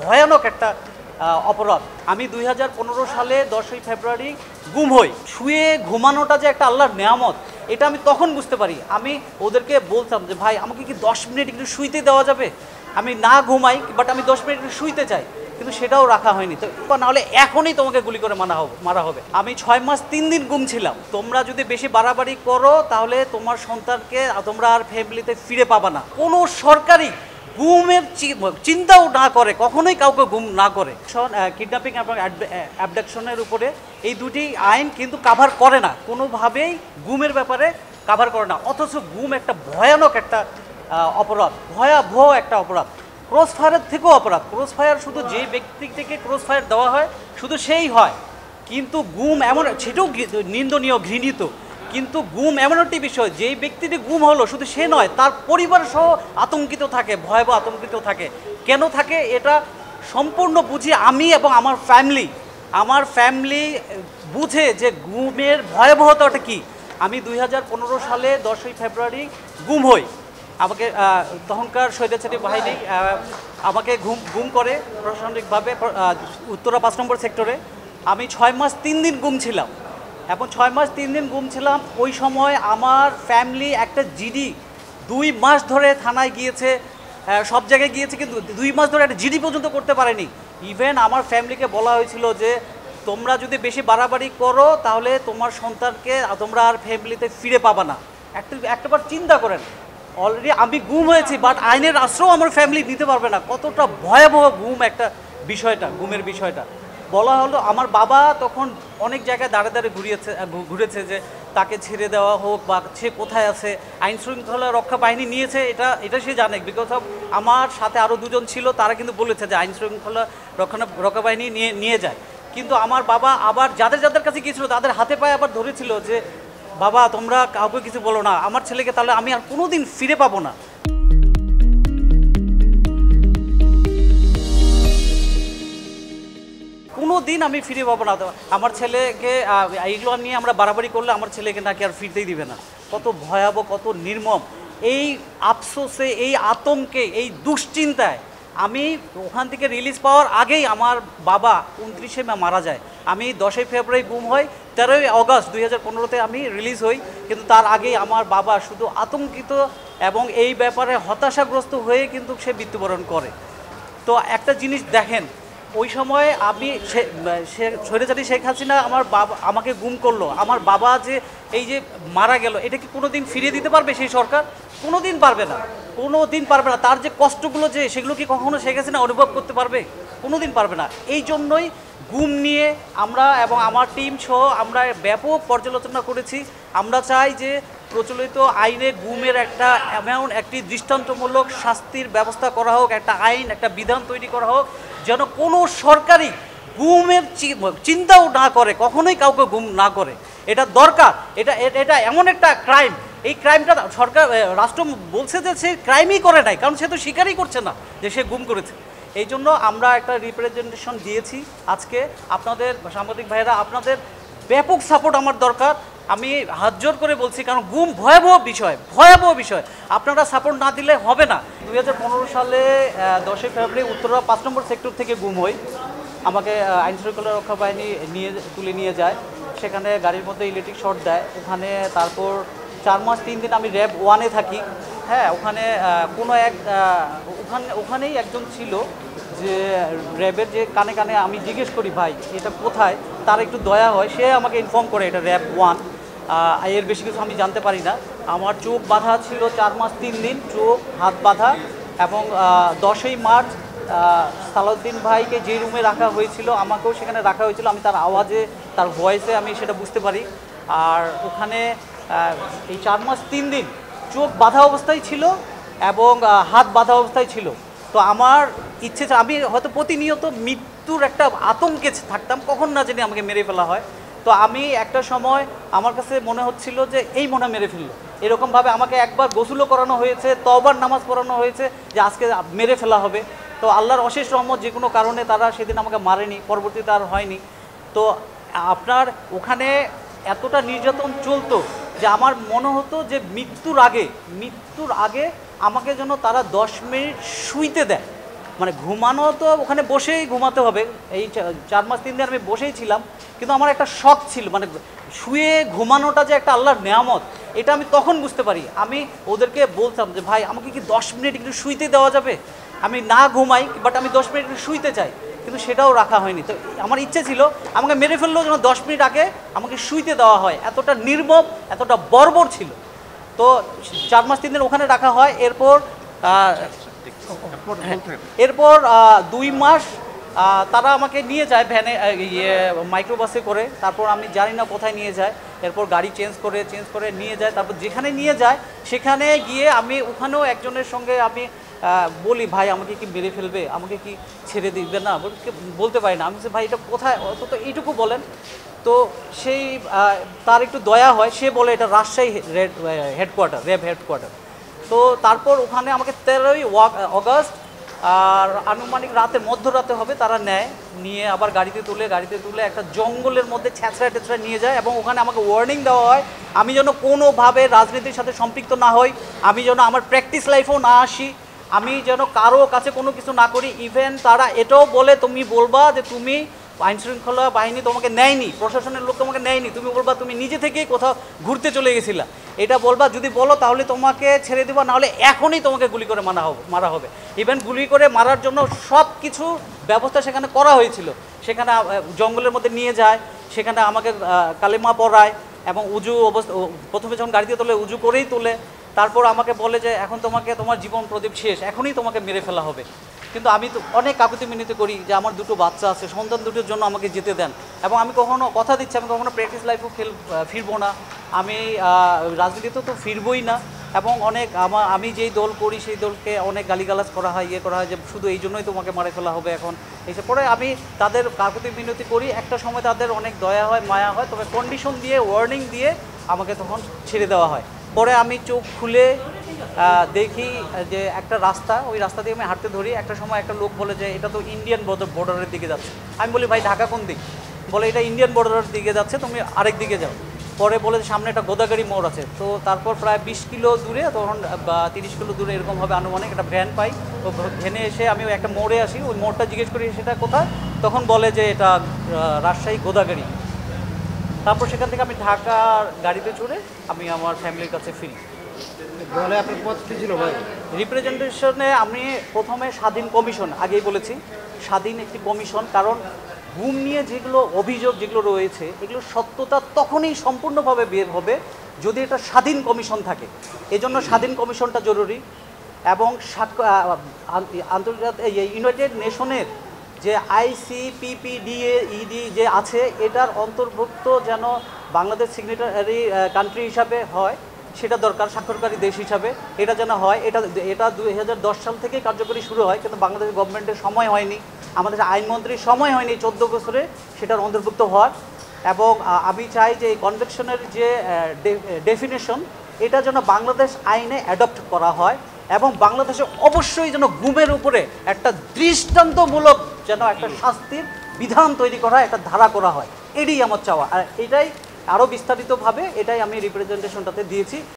ভয়ানক একটা অপরাধ। আমি 2015 সালে 10ই ফেব্রুয়ারি গুম হই। শুয়ে ঘুমানোটা যে একটা আল্লাহর নেয়ামত, এটা আমি তখন বুঝতে পারি। আমি ওদেরকে বলতাম যে ভাই আমাকে কি 10 মিনিট একটু শুইতে দেওয়া যাবে, আমি না ঘুমাই বাট আমি 10 মিনিট একটু শুইতে চাই, কিন্তু সেটাও রাখা হয়নি। তো নাহলে এখনই তোমাকে গুলি করে মারা হবে। আমি 6 মাস 3 দিন গুম ছিলাম। তোমরা যদি বেশি বাড়াবাড়ি করো তাহলে তোমার সন্তানকে তোমরা আর ফ্যামিলিতে ফিরে পাবা না। কোনো সরকারি গুমের চিন্তাও না করে, কখনোই কাউকে গুম না করে। কিডন্যাপিং এবং অ্যাবডাকশনের উপরে এই দুটি আইন কিন্তু কাভার করে না, কোনোভাবেই গুমের ব্যাপারে কাভার করে না। অথচ গুম একটা ভয়ানক একটা অপরাধ, ভয়াবহ একটা অপরাধ, ক্রস ফায়ারের থেকেও অপরাধ। ক্রস ফায়ার শুধু যে ব্যক্তিকে ক্রস ফায়ার দেওয়া হয় শুধু সেই হয়, কিন্তু গুম এমন, সেটাও নিন্দনীয়, ঘৃণিত। কিন্তু গুম এমন একটি বিষয়, যেই ব্যক্তিটি গুম হলো শুধু সে নয়, তার পরিবার সহ আতঙ্কিত থাকে, ভয়াবহ আতঙ্কিত থাকে। কেন থাকে এটা সম্পূর্ণ বুঝি আমি এবং আমার ফ্যামিলি বুঝে যে গুমের ভয়াবহতাটা কী। আমি 2015 সালে 10ই ফেব্রুয়ারি গুম হই। আমাকে তখনকার স্বৈরাচারী বাহিনী আমাকে গুম করে প্রশাসনিকভাবে উত্তরা 5 নম্বর সেক্টরে। আমি 6 মাস 3 দিন গুম ছিলাম, এবং 6 মাস 3 দিন গুম ছিলাম। ওই সময় আমার ফ্যামিলি একটা জিডি 2 মাস ধরে থানায় গিয়েছে, সব জায়গায় গিয়েছে, কিন্তু 2 মাস ধরে একটা জিডি পর্যন্ত করতে পারেনি। ইভেন আমার ফ্যামিলিকে বলা হয়েছিল যে তোমরা যদি বেশি বাড়াবাড়ি করো তাহলে তোমার সন্তানকে তোমরা আর ফ্যামিলিতে ফিরে পাবা না। একটাবার চিন্তা করেন, অলরেডি আমি গুম হয়েছি, বাট আইনের আশ্রয় আমার ফ্যামিলি দিতে পারবে না। কতটা ভয়াবহ গুম একটা বিষয়টা, গুমের বিষয়টা। বলা হলো আমার বাবা তখন অনেক জায়গায় দাঁড়ে ঘুরেছে যে তাকে ছেড়ে দেওয়া হোক বা সে কোথায় আছে। আইন শৃঙ্খলা রক্ষা বাহিনী নিয়েছে, এটা সে জানে, বিকজ অফ আমার সাথে আরও 2জন ছিল, তারা কিন্তু বলেছে যে আইন শৃঙ্খলা রক্ষা বাহিনী নিয়ে যায়। কিন্তু আমার বাবা আবার যাদের কাছে গিয়েছিল তাদের হাতে পায়ে আবার ধরেছিল যে বাবা তোমরা কাউকে কিছু বলো না, আমার ছেলেকে তাহলে আমি আর কোনোদিন ফিরে পাবো না। কোনো দিন আমি ফিরে পাবো না, আমার ছেলেকে এইগুলো নিয়ে আমরা বাড়াবাড়ি করলে আমার ছেলেকে নাকি আর ফিরতেই দিবে না। কত ভয়াবহ, কত নির্মম। এই আফসোসে, এই আতঙ্কে, এই দুশ্চিন্তায় আমি ওখান থেকে রিলিজ পাওয়ার আগেই আমার বাবা 29শে মে মারা যায়। আমি 10ই ফেব্রুয়ারি গুম হই, 13ই আগস্ট 2015-তে আমি রিলিজ হই। কিন্তু তার আগেই আমার বাবা শুধু আতঙ্কিত এবং এই ব্যাপারে হতাশাগ্রস্ত হয়ে কিন্তু সে মৃত্যুবরণ করে। তো একটা জিনিস দেখেন, ওই সময় আমি স্বৈরাচারী শেখ হাসিনা আমাকে গুম করলো, আমার বাবা যে এই যে মারা গেল, এটা কি কোনো দিন ফিরিয়ে দিতে পারবে সেই সরকার? কোনো দিন পারবে না, কোনো দিন পারবে না। তার যে কষ্টগুলো, যে সেগুলো কি কখনো শেখ হাসিনা অনুভব করতে পারবে? কোনো দিন পারবে না। এই জন্যই গুম নিয়ে আমরা এবং আমার টিম সহ আমরা ব্যাপক পর্যালোচনা করেছি। আমরা চাই যে প্রচলিত আইনে গুমের এমন একটি দৃষ্টান্তমূলক শাস্তির ব্যবস্থা করা হোক, একটা আইন, একটা বিধান তৈরি করা হোক, যেন কোনো সরকারি গুমের চিন্তাও না করে, কখনোই কাউকে গুম না করে। এটা দরকার। এটা এমন একটা ক্রাইম, এই ক্রাইমটা রাষ্ট্র বলছে যে সে ক্রাইমই করে নাই, কারণ সে তো স্বীকারই করছে না যে সে গুম করেছে। এই জন্য আমরা একটা রিপ্রেজেন্টেশন দিয়েছি আজকে। আপনাদের সাংবাদিক ভাইয়েরা, আপনাদের ব্যাপক সাপোর্ট আমার দরকার। আমি হাত জোর করে বলছি, কারণ গুম ভয়াবহ বিষয়। আপনারা সাপোর্ট না দিলে হবে না। 2015 সালে 10ই ফেব্রুয়ারি উত্তরা 5 নম্বর সেক্টর থেকে গুম হই। আমাকে আইন শৃঙ্খলা রক্ষা বাহিনী তুলে নিয়ে যায়। সেখানে গাড়ির মধ্যে ইলেকট্রিক শর্ট দেয়। ওখানে তারপর 4 মাস 3 দিন আমি র্যাব 1-এ থাকি। হ্যাঁ, ওখানে ওখানেই একজন ছিল যে র্যাবের, যে কানে আমি জিজ্ঞেস করি ভাই এটা কোথায়, তার একটু দয়া হয়, সে আমাকে ইনফর্ম করে এটা র্যাব 1। এর বেশি কিছু আমি জানতে পারি না। আমার চোখ বাঁধা ছিল 4 মাস 3 দিন, চোখ হাত বাঁধা। এবং 10ই মার্চ সালাউদ্দিন ভাইকে যে রুমে রাখা হয়েছিল আমাকেও সেখানে রাখা হয়েছিল। আমি তার আওয়াজে, তার ভয়েসে আমি সেটা বুঝতে পারি। আর ওখানে এই 4 মাস 3 দিন চোখ বাঁধা অবস্থায় ছিল এবং হাত বাঁধা অবস্থায় ছিল। তো আমার ইচ্ছে, আমি হয়তো প্রতিনিয়ত মৃত্যুর একটা আতঙ্কে থাকতাম, কখন না জানি আমাকে মেরে ফেলা হয়। তো আমি একটা সময় আমার কাছে মনে হচ্ছিল যে এই মনে মেরে ফেললো, এরকমভাবে আমাকে একবার গোসলও করানো হয়েছে, তওবার নামাজ পড়ানো হয়েছে যে আজকে মেরে ফেলা হবে। তো আল্লাহর অশেষ রহমত, যে কোনো কারণে তারা সেদিন আমাকে মারেনি, পরবর্তীতে আর হয়নি। তো আপনার ওখানে এতটা নির্যাতন চলতো যে আমার মনে হতো যে মৃত্যুর আগে আমাকে যেন তারা 10 মিনিট শুইতে দেয়। মানে ঘুমানো তো ওখানে বসেই ঘুমাতে হবে, এই 4 মাস 3 দিন আমি বসেই ছিলাম, কিন্তু আমার একটা শখ ছিল, মানে শুয়ে ঘুমানোটা যে একটা আল্লাহর নেয়ামত, এটা আমি তখন বুঝতে পারি। আমি ওদেরকে বলতাম যে ভাই আমাকে কি 10 মিনিট একটু শুইতে দেওয়া যাবে, আমি না ঘুমাই বাট আমি 10 মিনিট একটু শুইতে চাই, কিন্তু সেটাও রাখা হয়নি। তো আমার ইচ্ছে ছিল আমাকে মেরে ফেললেও যেন 10 মিনিট আগে আমাকে শুইতে দেওয়া হয়, এতটা নির্মম, এতটা বর্বর ছিল। তো 4 মাস 3 দিন ওখানে রাখা হয়। এরপর এরপর 2 মাস তারা আমাকে নিয়ে যায় ভ্যানে, মাইক্রোবাসে করে, তারপর আমি জানি না কোথায় নিয়ে যায়। এরপর গাড়ি চেঞ্জ করে নিয়ে যায়, তারপর যেখানে নিয়ে যায় সেখানে গিয়ে আমি ওখানেও একজনের সঙ্গে আমি বলি ভাই আমাকে কি মেরে ফেলবে, আমাকে কি ছেড়ে দিবে না, বলতে পারি না। আমি বলছি ভাই এটা কোথায়, অত এইটুকু বলেন। তো সেই তার একটু দয়া হয়, সে বলে এটা রাজশাহী হেডকোয়ার্টার, র্যাব হেডকোয়ার্টার। তো তারপর ওখানে আমাকে 13ই অগাস্ট আর আনুমানিক রাতে, মধ্যরাতে হবে, তারা নিয়ে আবার গাড়িতে তুলে একটা জঙ্গলের মধ্যে ছ্যাঁচড়া টেঁচড়া নিয়ে যায়, এবং ওখানে আমাকে ওয়ার্নিং দেওয়া হয় আমি যেন কোনোভাবে রাজনীতির সাথে সম্পৃক্ত না হই, আমি যেন আমার প্র্যাকটিস লাইফেও না আসি, আমি যেন কারো কাছে কোনো কিছু না করি। ইভেন তারা এটাও বলে তুমি বলবা যে তুমি আইনশৃঙ্খলা বাহিনী তোমাকে নেয়নি, প্রশাসনের লোক তোমাকে নেয়নি, তুমি বলবা তুমি নিজে থেকেই কোথাও ঘুরতে চলে গেছিলা, এটা বলবা। যদি বলো তাহলে তোমাকে ছেড়ে দেবো, নাহলে এখনই তোমাকে গুলি করে মারা হবে। ইভেন গুলি করে মারার জন্য সব কিছু ব্যবস্থা সেখানে করা হয়েছিল। সেখানে জঙ্গলের মধ্যে নিয়ে যায়, সেখানে আমাকে কালেমা পড়ায়, এবং উজু অবস্থা, প্রথমে যখন গাড়িতে তোলে উজু করেই তোলে। তারপর আমাকে বলে যে এখন তোমাকে, তোমার জীবন প্রদীপ শেষ, এখনই তোমাকে মেরে ফেলা হবে। কিন্তু আমি তো অনেক কাকুতি মিনতি করি যে আমার 2টো বাচ্চা আছে, সন্তান দুটোর জন্য আমাকে যেতে দেন, এবং আমি কখনো কথা দিচ্ছি আমি কখনো প্র্যাকটিস লাইফেও ফিরবো না, আমি রাজনীতিতে তো ফিরবই না। এবং অনেক আমি যেই দল করি সেই দলকে অনেক গালিগালাজ করা হয়, করা হয় যে শুধু এই জন্যই তোমাকে মারে ফেলা হবে এখন এসে পরে। আমি তাদের কাকুতি মিনতি করি, একটা সময় তাদের অনেক দয়া হয়, মায়া হয়, তবে কন্ডিশন দিয়ে, ওয়ার্নিং দিয়ে আমাকে তখন ছেড়ে দেওয়া হয়। পরে আমি চোখ খুলে দেখি যে একটা রাস্তা, ওই রাস্তা দিয়ে আমি হাঁটতে ধরি। একটা সময় একটা লোক বলে যে এটা তো ইন্ডিয়ান বর্ডারের দিকে যাচ্ছে। আমি বলি ভাই ঢাকা কোন দিক, বলে এটা ইন্ডিয়ান বর্ডারের দিকে যাচ্ছে, তুমি আরেক দিকে যাও। পরে বলে সামনে একটা গোদাগাড়ি মোড় আছে। তো তারপর প্রায় 20 কিলো দূরে, তখন বা 30 কিলো দূরে এরকম হবে আনুমানিক, একটা ভ্যান পাই। তো ভ্যানে এসে আমি একটা মোড়ে আসি, ওই মোড়টা জিজ্ঞেস করি সেটা কোথায়, তখন বলে যে এটা রাজশাহী গোদাগাড়ি। তারপর সেখান থেকে আমি ঢাকার গাড়িতে চড়ে আমি আমার ফ্যামিলির কাছে ফিরি। দলে আপনার পদ কী ছিল ভাই? রিপ্রেজেন্টেশনে আমি প্রথমে স্বাধীন কমিশন, আগেই বলেছি স্বাধীন একটি কমিশন, কারণ গুম নিয়ে যেগুলো অভিযোগ যেগুলো রয়েছে এগুলোর সত্যতা তখনই সম্পূর্ণভাবে বের হবে যদি এটা স্বাধীন কমিশন থাকে। এজন্য স্বাধীন কমিশনটা জরুরি। এবং আন্তর্জাতিক ইউনাইটেড নেশনের যে ICPPDA যে আছে, এটার অন্তর্ভুক্ত যেন বাংলাদেশ সিগনেটারি কান্ট্রি হিসাবে হয়, সেটা দরকার, স্বাক্ষরকারী দেশ হিসাবে এটা যেন হয়। এটা 2010 সাল থেকেই কার্যকরী শুরু হয়, কিন্তু বাংলাদেশ গভর্নমেন্টের সময় হয়নি, আমাদের আইনমন্ত্রীর সময় হয়নি 14 বছরে সেটার অন্তর্ভুক্ত হওয়ার। এবং আমি চাই যে এই কনভেকশনের যে ডেফিনেশন, এটা যেন বাংলাদেশ আইনে অ্যাডপ্ট করা হয়, এবং বাংলাদেশে অবশ্যই যেন গুমের উপরে একটা দৃষ্টান্তমূলক যেন একটা শাস্তির বিধান তৈরি করা, একটা ধারা করা হয়, এটাই আমার চাওয়া। আর এটাই আরও বিস্তারিতভাবে এটাই আমি রিপ্রেজেন্টেশনটাতে দিয়েছি।